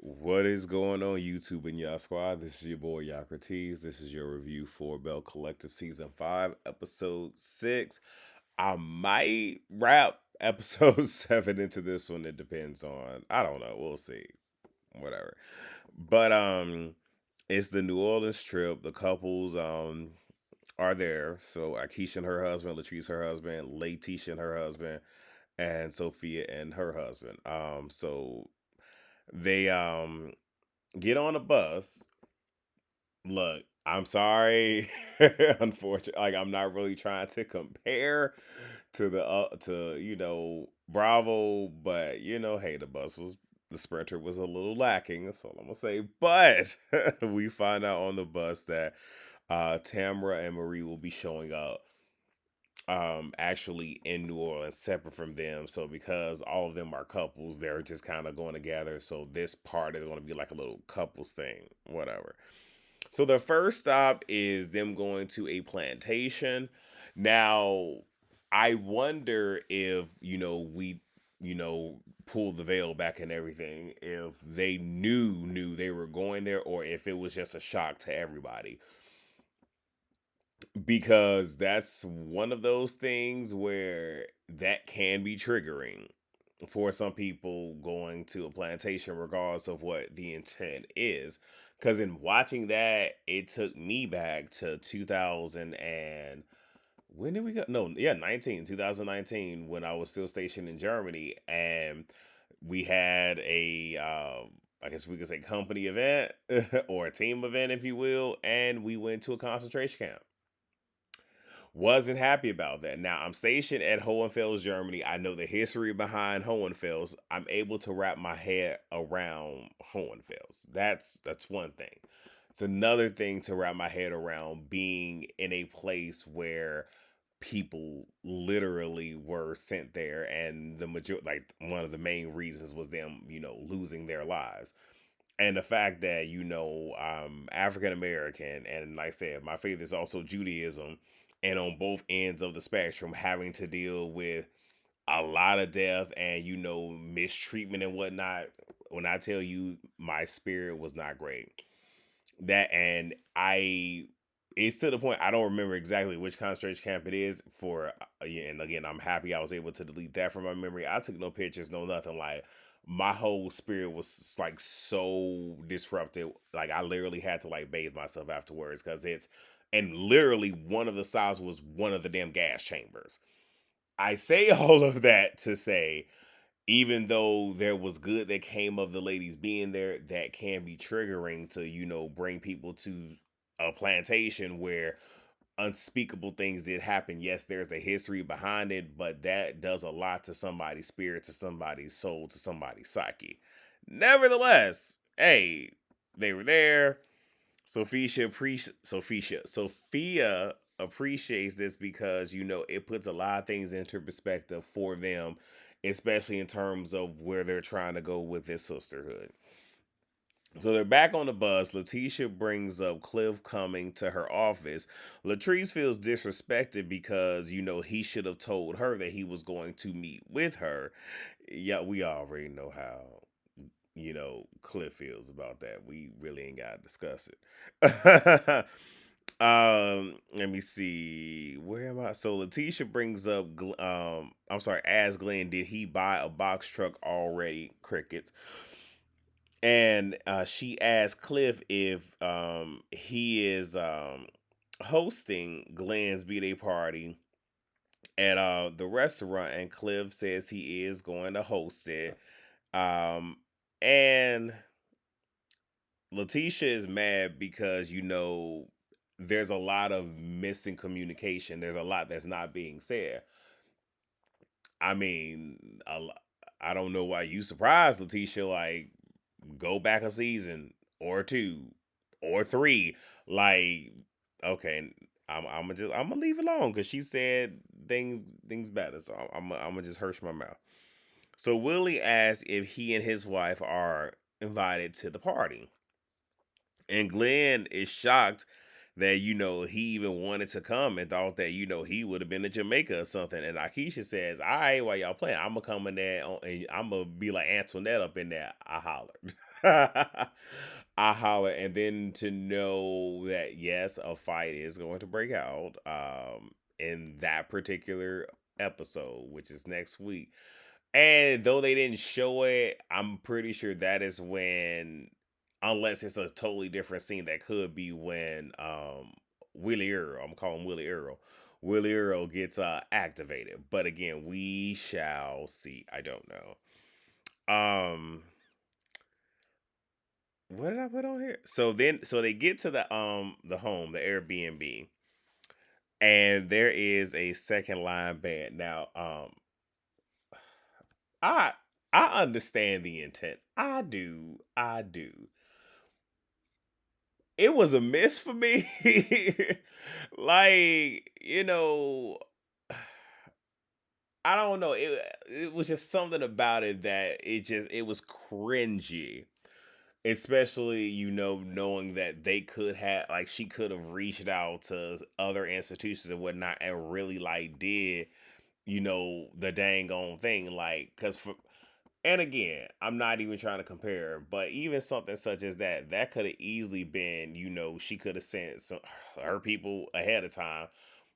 What is going on, YouTube and y'all squad? This is your boy Yocrates. This is your review for Belle Collective Season 5, Episode 6. I might wrap Episode 7 into this one. It depends on, I don't know. We'll see. Whatever. But it's the New Orleans trip. The couples are there. So Akeisha and her husband, Latrice her husband, Letitia and her husband, and Sophia and her husband. So they get on a bus. Look, I'm sorry. Unfortunately, like I'm not really trying to compare to the Bravo, but hey, the Sprinter was a little lacking. That's all I'm gonna say. But we find out on the bus that Tamara and Marie will be showing up actually in New Orleans separate from them. So because all of them are couples, they're just kind of going together. So this part is going to be like a little couples thing, whatever. So the first stop is them going to a plantation. Now, I wonder if, we, pull the veil back and everything, if they knew they were going there or if it was just a shock to everybody. Because that's one of those things where that can be triggering for some people going to a plantation, regardless of what the intent is. Because in watching that, it took me back to 2000 and when did we go? No, yeah, 2019, when I was still stationed in Germany, and we had I guess we could say company event or a team event, if you will, and we went to a concentration camp. Wasn't happy about that. Now I'm stationed at Hohenfels, Germany. I know the history behind Hohenfels. I'm able to wrap my head around Hohenfels. That's one thing. It's another thing to wrap my head around being in a place where people literally were sent there, and the major like one of the main reasons was them, losing their lives. And the fact that I'm African American, and like I said, my faith is also Judaism, and on both ends of the spectrum, having to deal with a lot of death and mistreatment and whatnot. When I tell you, my spirit was not great. That and I. It's to the point I don't remember exactly which concentration camp it is for. Yeah, and again, I'm happy I was able to delete that from my memory. I took no pictures, no nothing. Like my whole spirit was like so disrupted. Like I literally had to like bathe myself afterwards because and literally one of the sides was one of the damn gas chambers. I say all of that to say, even though there was good that came of the ladies being there, that can be triggering to, bring people to a plantation where unspeakable things did happen. Yes, there's the history behind it, but that does a lot to somebody's spirit, to somebody's soul, to somebody's psyche. Nevertheless, hey, they were there. Sophia appreciates this because it puts a lot of things into perspective for them, especially in terms of where they're trying to go with this sisterhood. So they're back on the bus. Letitia brings up Cliff coming to her office. Latrice feels disrespected because, he should have told her that he was going to meet with her. Yeah, we already know how, Cliff feels about that. We really ain't got to discuss it. Let me see. Where am I? So Letitia brings up, I'm sorry, asks Glenn, did he buy a box truck already? Crickets. And she asked Cliff if he is hosting Glenn's B-Day party at the restaurant, and Cliff says he is going to host it. Um, and Letitia is mad because there's a lot of missing communication. There's a lot that's not being said. I mean, I don't know why you surprised, Letitia. Like, go back a season or two or three. Like, okay, I'm gonna leave it alone because she said things better. So I'm gonna just hush my mouth. So Willie asks if he and his wife are invited to the party, and Glenn is shocked that he even wanted to come and thought that he would have been to Jamaica or something. And Akeisha says, "All right, while y'all playing, I'm gonna come in there and I'm gonna be like Antoinette up in there." I hollered. I holler, and then to know that yes, a fight is going to break out in that particular episode, which is next week. And though they didn't show it, I'm pretty sure that is when, unless it's a totally different scene, that could be when Willie Earl, I'm calling Willie Earl. Willie Earl gets activated. But again, we shall see. I don't know. What did I put on here? So they get to the home, the Airbnb, and there is a second line band. Now, I I understand the intent. I do. I do. It was a miss for me. Like, I don't know. It was just something about it that it was cringy. Especially, knowing that they could have, like, she could have reached out to other institutions and whatnot and really, like, did, the dang on thing. Like, because and again, I'm not even trying to compare, but even something such as that could have easily been, she could have sent her people ahead of time,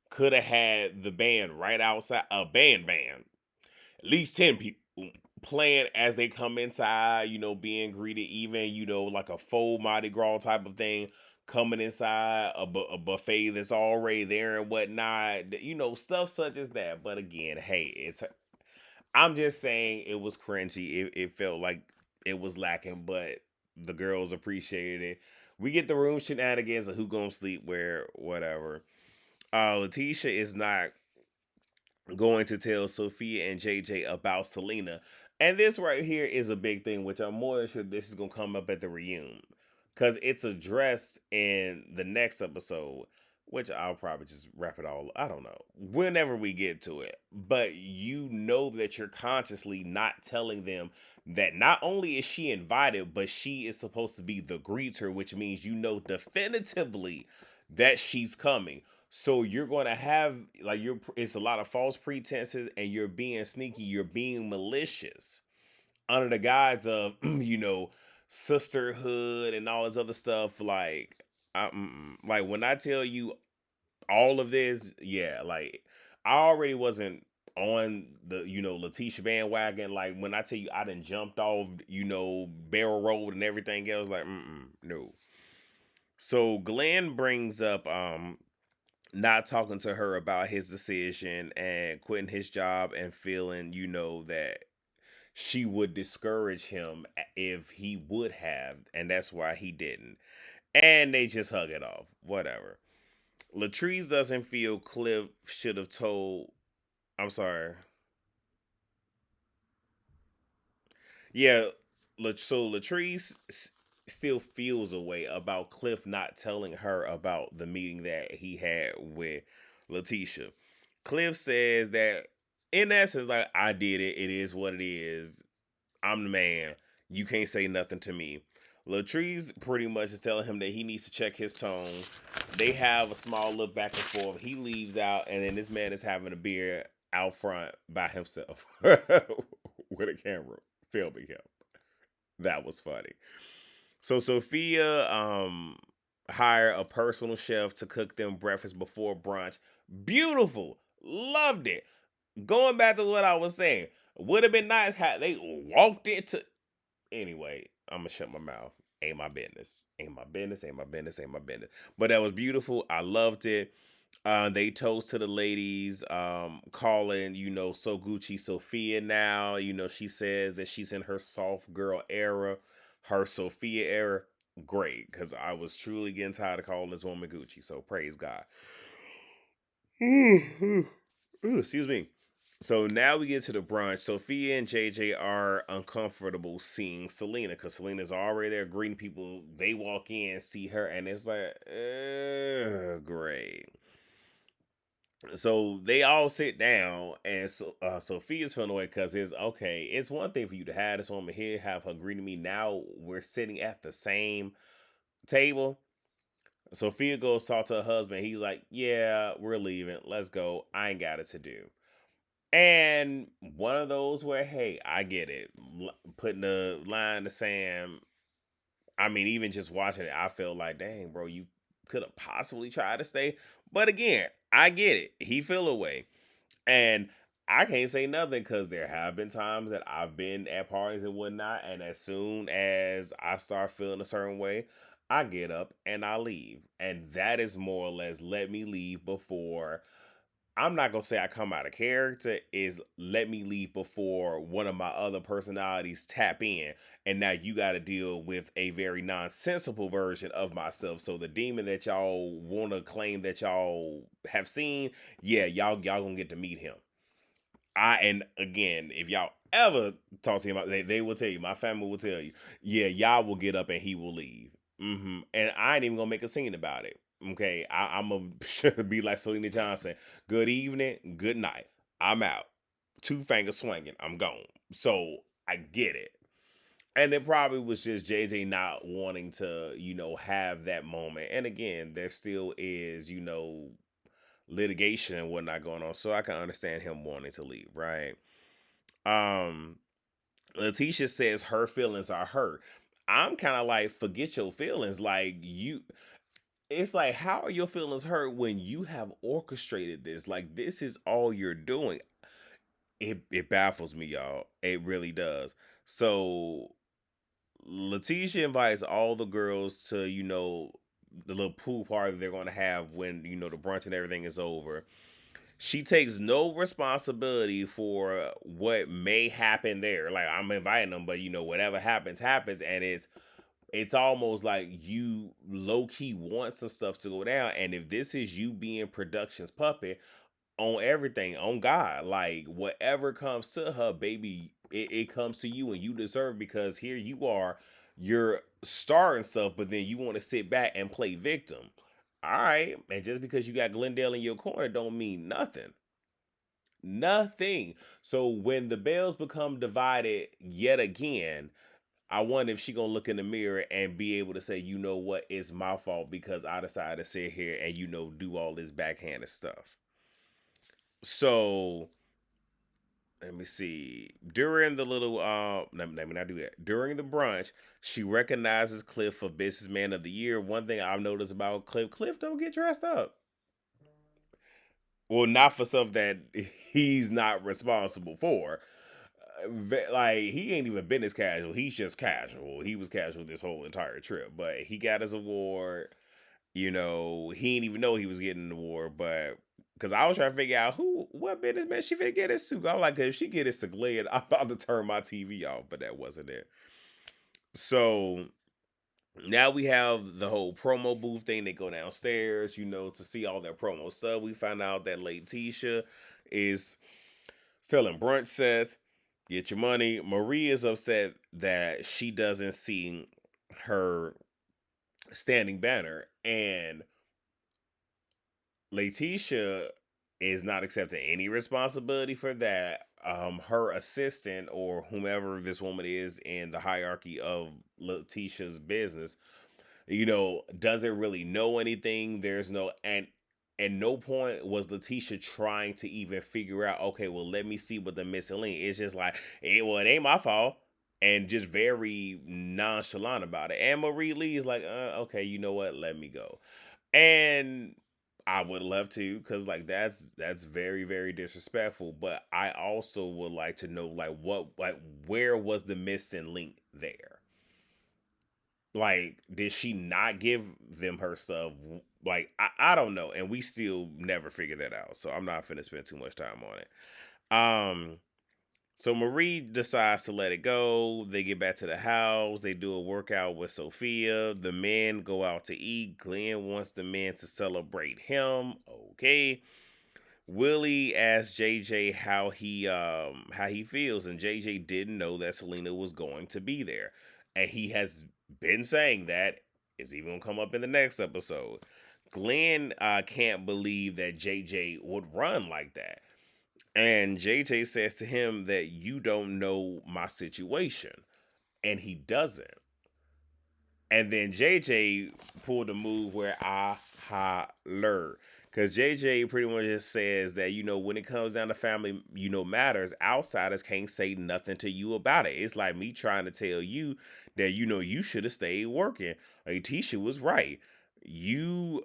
could have had the band right outside, a band, at least 10 people playing as they come inside, being greeted, even, like a full Mardi Gras type of thing, coming inside a buffet that's already there and whatnot, stuff such as that. But again, hey, I'm just saying it was cringy. It felt like it was lacking, but the girls appreciated it. We get the room shenanigans of who gonna sleep where, whatever. Letitia is not going to tell Sophia and JJ about Selena. And this right here is a big thing, which I'm more sure this is going to come up at the reunion. Because it's addressed in the next episode, which I'll probably just wrap it all. I don't know. Whenever we get to it. But you know that you're consciously not telling them that not only is she invited, but she is supposed to be the greeter, which means definitively that she's coming. So you're going to have, like, it's a lot of false pretenses, and you're being sneaky, you're being malicious under the guise of sisterhood and all this other stuff. Like, like when I tell you all of this, yeah, like I already wasn't on the Letitia bandwagon. Like when I tell you I done jumped off Barrel Road and everything else, like no. So Glenn brings up not talking to her about his decision and quitting his job, and feeling, that she would discourage him if he would have, and that's why he didn't. And they just hug it off. Whatever. Latrice doesn't feel Cliff should have told. I'm sorry. Yeah, so Latrice still feels a way about Cliff not telling her about the meeting that he had with Letitia. Cliff says that in essence, like, I did it. It is what it is. I'm the man. You can't say nothing to me. Latrice pretty much is telling him that he needs to check his tone. They have a small look back and forth. He leaves out, and then this man is having a beer out front by himself with a camera filming him. That was funny. So Sophia hired a personal chef to cook them breakfast before brunch. Beautiful. Loved it. Going back to what I was saying, would have been nice had they walked into. Anyway, I'm gonna shut my mouth. Ain't my business. Ain't my business. Ain't my business. Ain't my business. But that was beautiful. I loved it. They toast to the ladies, calling, So Gucci Sophia now. She says that she's in her soft girl era, her Sophia era. Great, because I was truly getting tired of calling this woman Gucci. So praise God. Ooh, excuse me. So now we get to the brunch. Sophia and JJ are uncomfortable seeing Selena, because Selena's already there greeting people. They walk in, see her, and it's like, great. So they all sit down, and Sophia's feeling away because it's okay. It's one thing for you to have this woman here, have her greeting me. Now we're sitting at the same table. Sophia goes talk to her husband. He's like, "Yeah, we're leaving. Let's go. I ain't got it to do." And one of those where, hey, I get it. Putting the line in the sand. I mean, even just watching it, I feel like, dang, bro, you could have possibly tried to stay. But again, I get it. He feel away. And I can't say nothing because there have been times that I've been at parties and whatnot, and as soon as I start feeling a certain way, I get up and I leave. And that is more or less let me leave before, I'm not gonna say I come out of character, is let me leave before one of my other personalities tap in, and now you got to deal with a very nonsensical version of myself. So the demon that y'all want to claim that y'all have seen, yeah, y'all gonna get to meet him. And again, if y'all ever talk to him, they will tell you. My family will tell you, yeah, y'all will get up and he will leave. And I ain't even gonna make a scene about it. Okay, I'm gonna be like Selena Johnson. Good evening, good night. I'm out. Two fingers swinging. I'm gone. So I get it. And it probably was just JJ not wanting to, have that moment. And again, there still is, litigation and whatnot going on. So I can understand him wanting to leave, right? Um, Letitia says her feelings are hurt. I'm kind of like, forget your feelings. Like it's like, how are your feelings hurt when you have orchestrated this? Like this is all you're doing. It baffles me, y'all. It really does. So Letitia invites all the girls to, the little pool party they're going to have when, the brunch and everything is over. She takes no responsibility for what may happen there. Like I'm inviting them, but whatever happens, happens, and it's almost like you low key want some stuff to go down. And if this is you being production's puppet on everything, on God, like whatever comes to her, baby, it comes to you and you deserve, because here you are, you're starring stuff, but then you want to sit back and play victim. All right. And just because you got Glendale in your corner don't mean nothing. Nothing. So when the Bells become divided yet again, I wonder if she gonna look in the mirror and be able to say, you know what, it's my fault because I decided to sit here and do all this backhanded stuff. So let me see. During the little let me not do that. During the brunch, she recognizes Cliff for Businessman of the Year. One thing I've noticed about Cliff don't get dressed up. Well, not for stuff that he's not responsible for. Like he ain't even business casual. He's just casual. He was casual this whole entire trip, but he got his award. He didn't even know he was getting an award, but because I was trying to figure out what businessman she finna get this to. I'm like, if she get this to Glenn, I'm about to turn my TV off, but that wasn't it. So now we have the whole promo booth thing. They go downstairs, to see all their promo stuff. We find out that Letitia is selling brunch sets. Get your money. Marie is upset that she doesn't see her standing banner, and Letitia is not accepting any responsibility for that. Her assistant or whomever this woman is in the hierarchy of Letitia's business, doesn't really know anything. There's no, and at no point was Letitia trying to even figure out, okay, well, let me see what the missing link. It's just like, well, it ain't my fault. And just very nonchalant about it. And Marie Lee is like, okay, you know what? Let me go. And I would love to, because like that's very, very disrespectful. But I also would like to know where was the missing link there? Like, did she not give them her stuff? Like, I don't know. And we still never figured that out. So I'm not finna spend too much time on it. So Marie decides to let it go. They get back to the house. They do a workout with Sophia. The men go out to eat. Glenn wants the men to celebrate him. Okay. Willie asked JJ how he feels, and JJ didn't know that Selena was going to be there. And he has been saying that is even gonna come up in the next episode. Glenn can't believe that JJ would run like that. And JJ says to him that you don't know my situation. And he doesn't. And then JJ pulled a move where I holler. Because JJ pretty much just says that, when it comes down to family, matters, outsiders can't say nothing to you about it. It's like me trying to tell you that, you should have stayed working. Like Tisha was right. You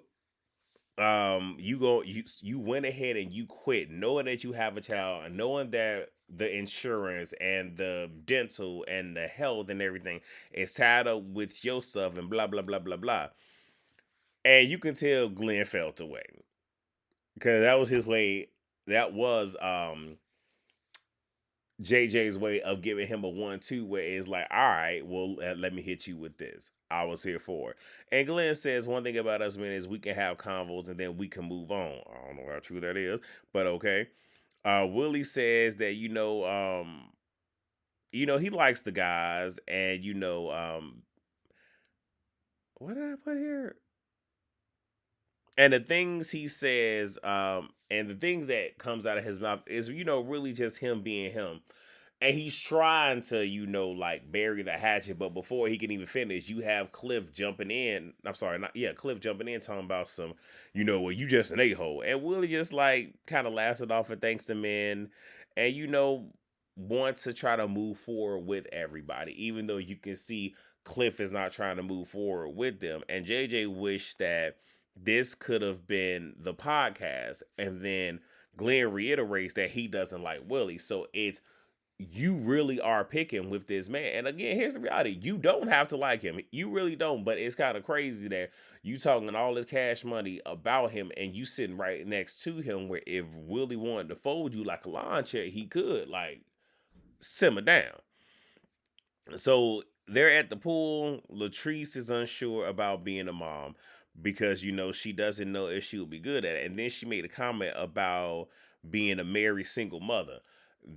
you went ahead and you quit knowing that you have a child and knowing that the insurance and the dental and the health and everything is tied up with your stuff and blah blah blah blah blah. And you can tell Glenn felt away because that was his way. That was JJ's way of giving him a 1-2 where it's like, all right, well, let me hit you with this. I was here for it. And Glenn says one thing about us men is we can have convos and then we can move on. I don't know how true that is, but okay. Willie says that, he likes the guys and, what did I put here? And the things he says, and the things that comes out of his mouth is, really just him being him. And he's trying to, like bury the hatchet, but before he can even finish, you have Cliff jumping in. I'm sorry, not yeah, Cliff jumping in talking about some, well, you just an a-hole. And Willie just like kind of laughs it off and thanks the men, and wants to try to move forward with everybody, even though you can see Cliff is not trying to move forward with them. And JJ wished that this could have been the podcast, and then Glenn reiterates that he doesn't like Willie. So it's you really are picking with this man. And again, here's the reality. You don't have to like him. You really don't. But it's kind of crazy that you talking all this cash money about him and you sitting right next to him where if Willie wanted to fold you like a lawn chair, he could. Like, simmer down. So they're at the pool. Latrice is unsure about being a mom because she doesn't know if she would be good at it. And then she made a comment about being a married single mother.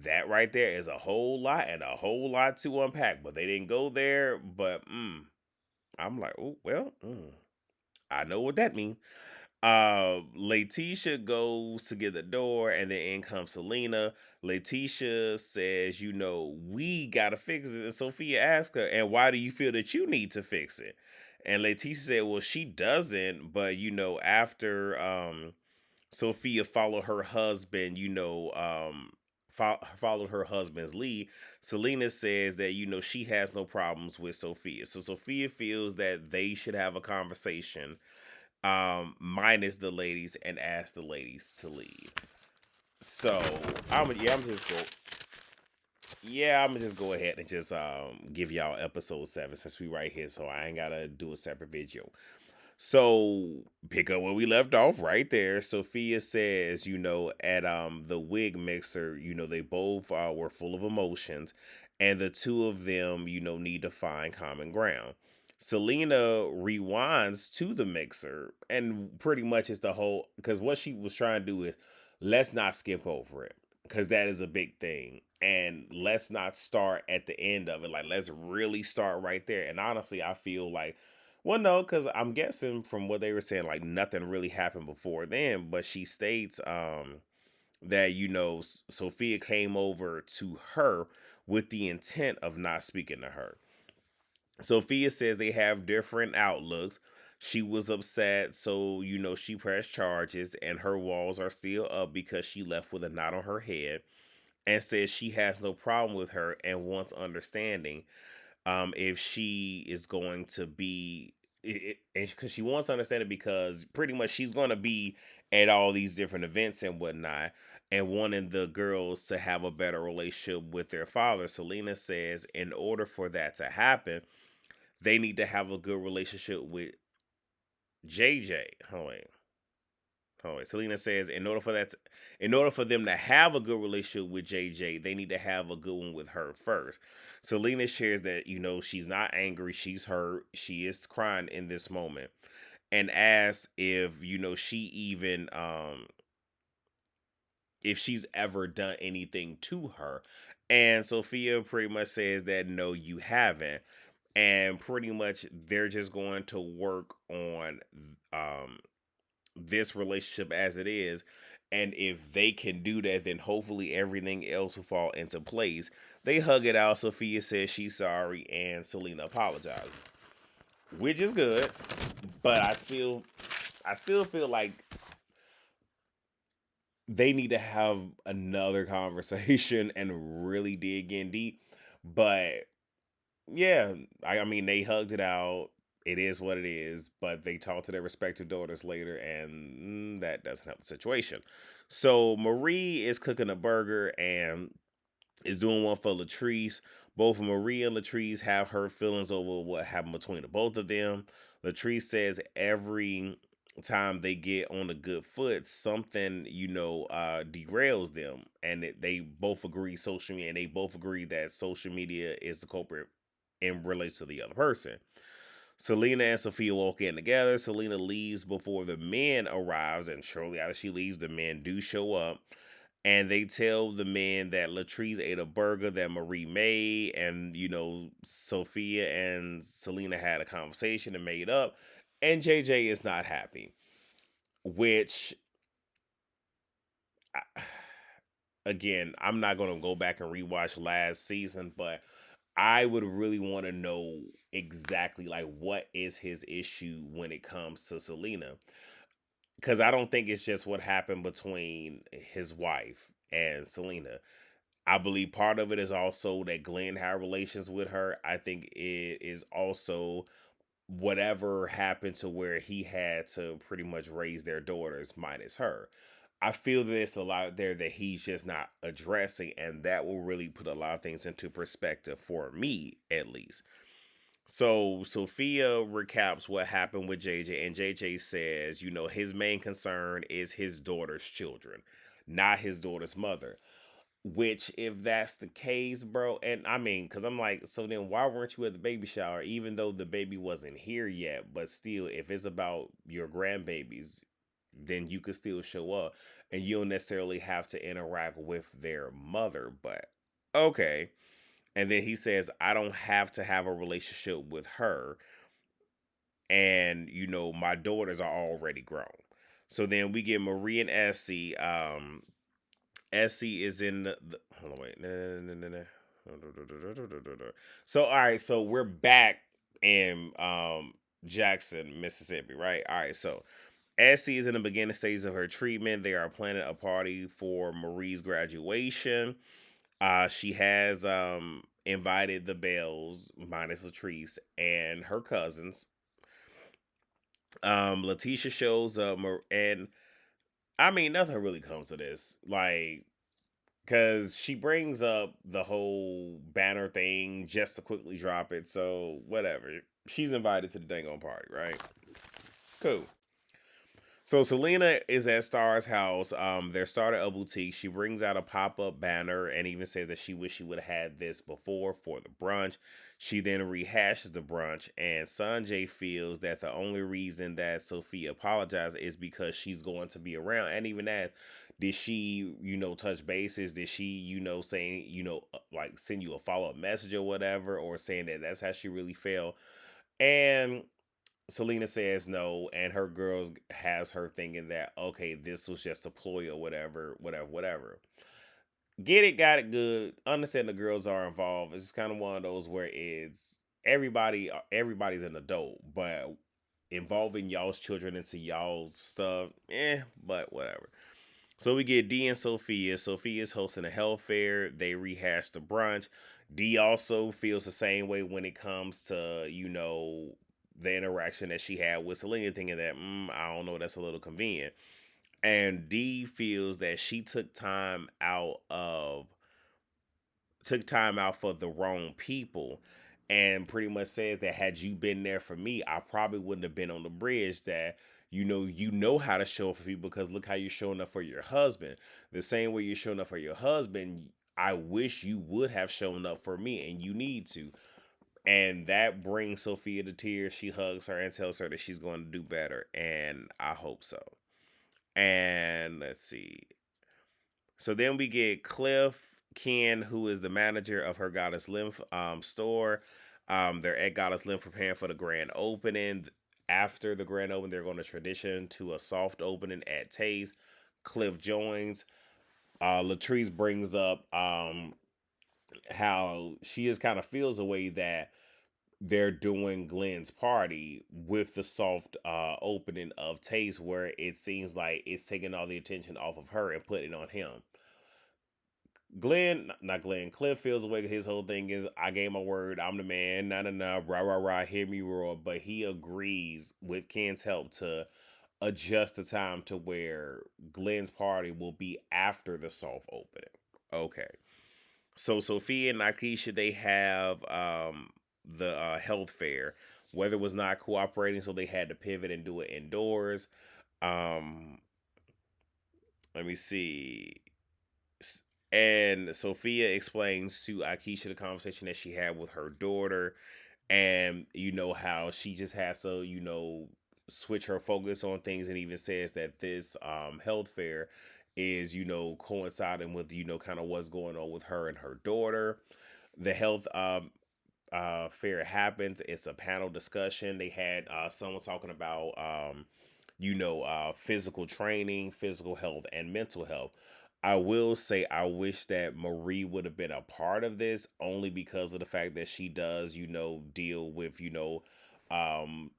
That right there is a whole lot and a whole lot to unpack. But they didn't go there. But I'm like, oh well, I know what that means. Letitia goes to get the door, and then in comes Selena. Letitia says, we gotta fix it. And Sophia asks her, and why do you feel that you need to fix it? And Letitia said, well, she doesn't, but after Sophia followed her husband, followed her husband's lead. Selena says that she has no problems with Sophia, so Sophia feels that they should have a conversation, minus the ladies, and ask the ladies to leave. So I'm gonna just go ahead and just give y'all episode 7 since we right here, so I ain't gotta do a separate video. So pick up where we left off right there. Sophia says, at the wig mixer, they both were full of emotions, and the two of them, need to find common ground. Selena rewinds to the mixer, and pretty much it's the whole because what she was trying to do is let's not skip over it because that is a big thing, and let's not start at the end of it. Like let's really start right there. And honestly, I feel like well, no, because I'm guessing from what they were saying, like nothing really happened before then. But she states that Sophia came over to her with the intent of not speaking to her. Sophia says they have different outlooks. She was upset, so she pressed charges, and her walls are still up because she left with a knot on her head, and says she has no problem with her and wants understanding, if she is going to be and because she wants to understand it because pretty much she's going to be at all these different events and whatnot, and wanting the girls to have a better relationship with their father. Selena says in order for that to happen, they need to have a good relationship with JJ. Hold on. Selena says in order for them to have a good relationship with JJ, they need to have a good one with her first. Selena shares that she's not angry, she's hurt, she is crying in this moment, and asks if she even if she's ever done anything to her. And Sophia pretty much says that no, you haven't. And pretty much they're just going to work on um this relationship as it is. And if they can do that, then hopefully everything else will fall into place. They hug it out. Sophia says she's sorry, and Selena apologizes. which is good. But I still feel like they need to have another conversation and really dig in deep. But yeah, I mean, they hugged it out. It is what it is, but they talked to their respective daughters later, and that doesn't help the situation. So Marie is cooking a burger and is doing one for Latrice. Both Marie and Latrice have hurt feelings over what happened between the both of them. Latrice says every time they get on a good foot, something derails them, and they both agree social media, and they both agree that social media is the culprit in relation to the other person. Selena and Sophia walk in together. Selena leaves before the men arrives, and shortly after she leaves, the men do show up. And they tell the men that Latrice ate a burger that Marie made, and Sophia and Selena had a conversation and made up. And JJ is not happy, which I- again, I'm not gonna go back and rewatch last season, but I would really want to know exactly like what is his issue when it comes to Selena, because I don't think it's just what happened between his wife and Selena. I believe part of it is also that Glenn had relations with her. I think it is also whatever happened to where he had to pretty much raise their daughters minus her. I feel there's a lot there that he's just not addressing, and that will really put a lot of things into perspective for me, at least. So Sophia recaps what happened with JJ, and JJ says, his main concern is his daughter's children, not his daughter's mother. Which, if that's the case, bro, and I mean, because I'm like, so then why weren't you at the baby shower, even though the baby wasn't here yet? But still, if it's about your grandbabies, then you could still show up and you don't necessarily have to interact with their mother. But okay. And then he says, I don't have to have a relationship with her. And, my daughters are already grown. So then we get Marie and Essie. Essie is in the hold on, wait. So all right, so we're back in Jackson, Mississippi, right? All right, so Essie is in the beginning stages of her treatment. They are planning a party for Marie's graduation. She has invited the Bells, minus Latrice, and her cousins. Letitia shows up, and I mean nothing really comes to this. Like, because she brings up the whole banner thing just to quickly drop it. So, whatever. She's invited to the dang on party, right? Cool. So Selena is at Star's house. They're starting a boutique. She brings out a pop-up banner and even says that she wish she would have had this before for the brunch. She then rehashes the brunch, and Sanjay feels that the only reason that Sophia apologized is because she's going to be around. And even that, did she, touch bases? Did she, saying, like send you a follow-up message or whatever, or saying that that's how she really felt? And Selena says no, and her girls has her thinking that okay, this was just a ploy or whatever, whatever, whatever. Get it, got it, good. Understand the girls are involved. It's kind of one of those where it's everybody's an adult, but involving y'all's children into y'all's stuff, but whatever. So we get D and Sophia. Sophia's hosting a health fair. They rehash the brunch. D also feels the same way when it comes to, the interaction that she had with Selena, thinking that, I don't know, that's a little convenient. And D feels that she took time out for the wrong people, and pretty much says that had you been there for me, I probably wouldn't have been on the bridge. That you know how to show up for people, because look how you're showing up for your husband. The same way you're showing up for your husband, I wish you would have shown up for me, and you need to. And that brings Sophia to tears. She hugs her and tells her that she's going to do better, and I hope so. And let's see. So then we get Cliff Ken, who is the manager of her Goddess Lymph store. They're at Goddess Lymph preparing for the grand opening. After the grand opening, they're going to transition to a soft opening at Taste. Cliff joins. Latrice brings up how she just kind of feels a way that they're doing Glenn's party with the soft opening of Taste, where it seems like it's taking all the attention off of her and putting it on him. Not Glenn, Cliff feels away. His whole thing is, I gave my word, I'm the man, nah, nah, nah, rah, rah, rah, hear me roar. But he agrees with Ken's help to adjust the time to where Glenn's party will be after the soft opening. Okay. So Sophia and Nikesha, they have the health fair. Weather was not cooperating, so they had to pivot and do it indoors. Um, let me see. And Sophia explains to Akeisha the conversation that she had with her daughter, and how she just has to switch her focus on things, and even says that this health fair is coinciding with kind of what's going on with her and her daughter. The health fair happens. It's a panel discussion. They had someone talking about physical training, physical health, and mental health. I will say I wish that Marie would have been a part of this, only because of the fact that she does deal with um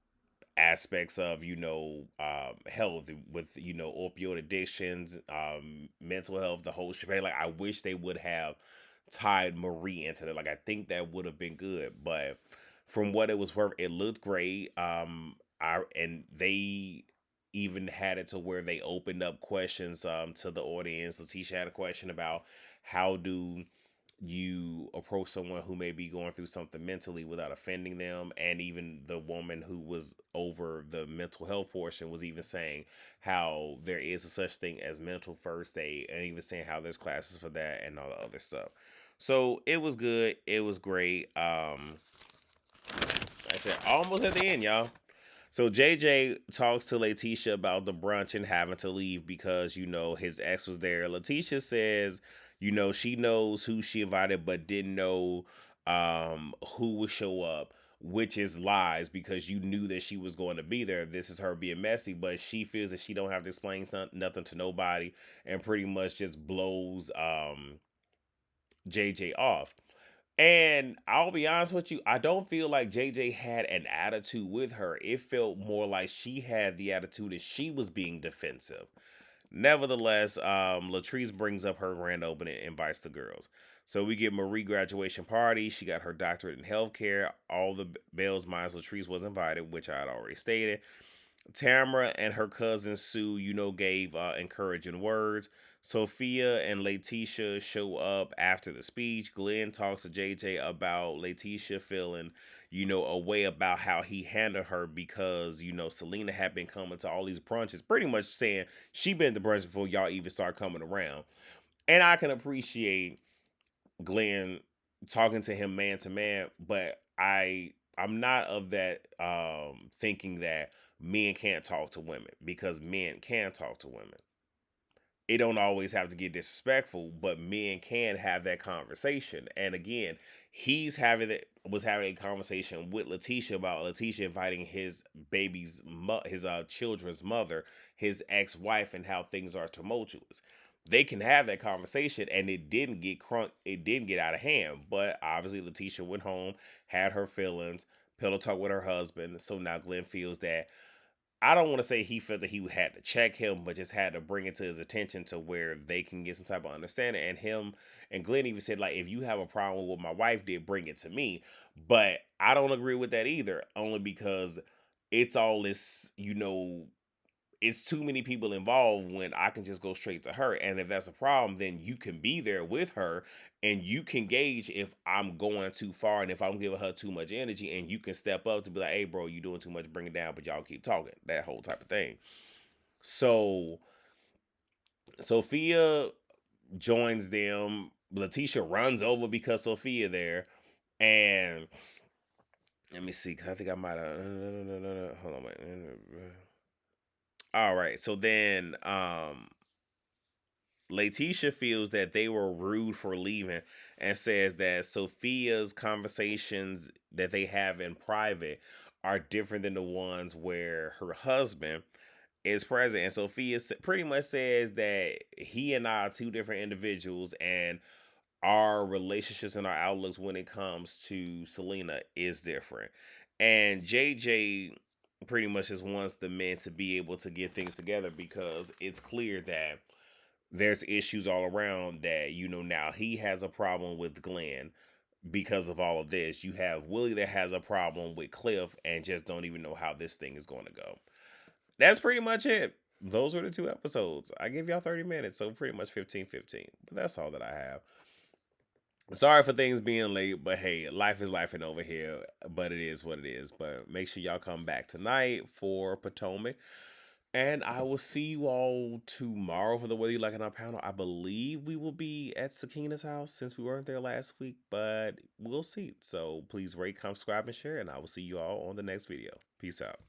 aspects of health with opioid addictions, mental health, the whole shebang. Like, I wish they would have tied Marie into that. Like, I think that would have been good. But from what it was worth, it looked great. I and they even had it to where they opened up questions to the audience. Letitia had a question about, how do you approach someone who may be going through something mentally without offending them. And even the woman who was over the mental health portion was even saying how there is a such thing as mental first aid, and even saying how there's classes for that and all the other stuff. So it was good, it was great. I said almost at the end, y'all. So JJ talks to Letitia about the brunch and having to leave because his ex was there. Letitia says, she knows who she invited, but didn't know who would show up, which is lies, because you knew that she was going to be there. This is her being messy, but she feels that she don't have to explain nothing to nobody, and pretty much just blows JJ off. And I'll be honest with you, I don't feel like JJ had an attitude with her. It felt more like she had the attitude that she was being defensive. Nevertheless, Latrice brings up her grand opening and invites the girls. So we get Marie graduation party. She got her doctorate in healthcare. All the bells, minus Latrice was invited, which I had already stated. Tamara and her cousin Sue, gave encouraging words. Sophia and Letitia show up after the speech. Glenn talks to JJ about Letitia feeling, a way about how he handled her, because, Selena had been coming to all these brunches, pretty much saying she been to brunch before y'all even start coming around. And I can appreciate Glenn talking to him man to man, but I'm not of that thinking that men can't talk to women, because men can talk to women. It don't always have to get disrespectful, but men can have that conversation. And again, was having a conversation with Letitia about Letitia inviting his his children's mother, his ex-wife, and how things are tumultuous. They can have that conversation, and it didn't get crunk. It didn't get out of hand. But obviously, Letitia went home, had her feelings, pillow talk with her husband. So now Glenn feels that, I don't want to say he felt that he had to check him, but just had to bring it to his attention to where they can get some type of understanding. And him and Glenn even said, like, if you have a problem with what my wife did, bring it to me. But I don't agree with that either, only because it's all this, it's too many people involved when I can just go straight to her. And if that's a problem, then you can be there with her, and you can gauge if I'm going too far and if I'm giving her too much energy, and you can step up to be like, hey bro, you doing too much, bring it down, but y'all keep talking. That whole type of thing. So Sophia joins them. Letitia runs over because Sophia there. And let me see, 'cause I think I might have hold on, wait. All right. So then Letitia feels that they were rude for leaving, and says that Sophia's conversations that they have in private are different than the ones where her husband is present. And Sophia pretty much says that he and I are two different individuals, and our relationships and our outlooks when it comes to Selena is different. And JJ pretty much just wants the men to be able to get things together because it's clear that there's issues all around that, now he has a problem with Glenn because of all of this. You have Willie that has a problem with Cliff and just don't even know how this thing is going to go. That's pretty much it. Those were the two episodes. I give y'all 30 minutes, so pretty much 15-15. But that's all that I have. Sorry for things being late, but hey, life is life and over here. But it is what it is. But make sure y'all come back tonight for Potomac. And I will see you all tomorrow for the Whether You Like It or Not panel. I believe we will be at Sakina's house since we weren't there last week, but we'll see. So please rate, comment, subscribe, and share. And I will see you all on the next video. Peace out.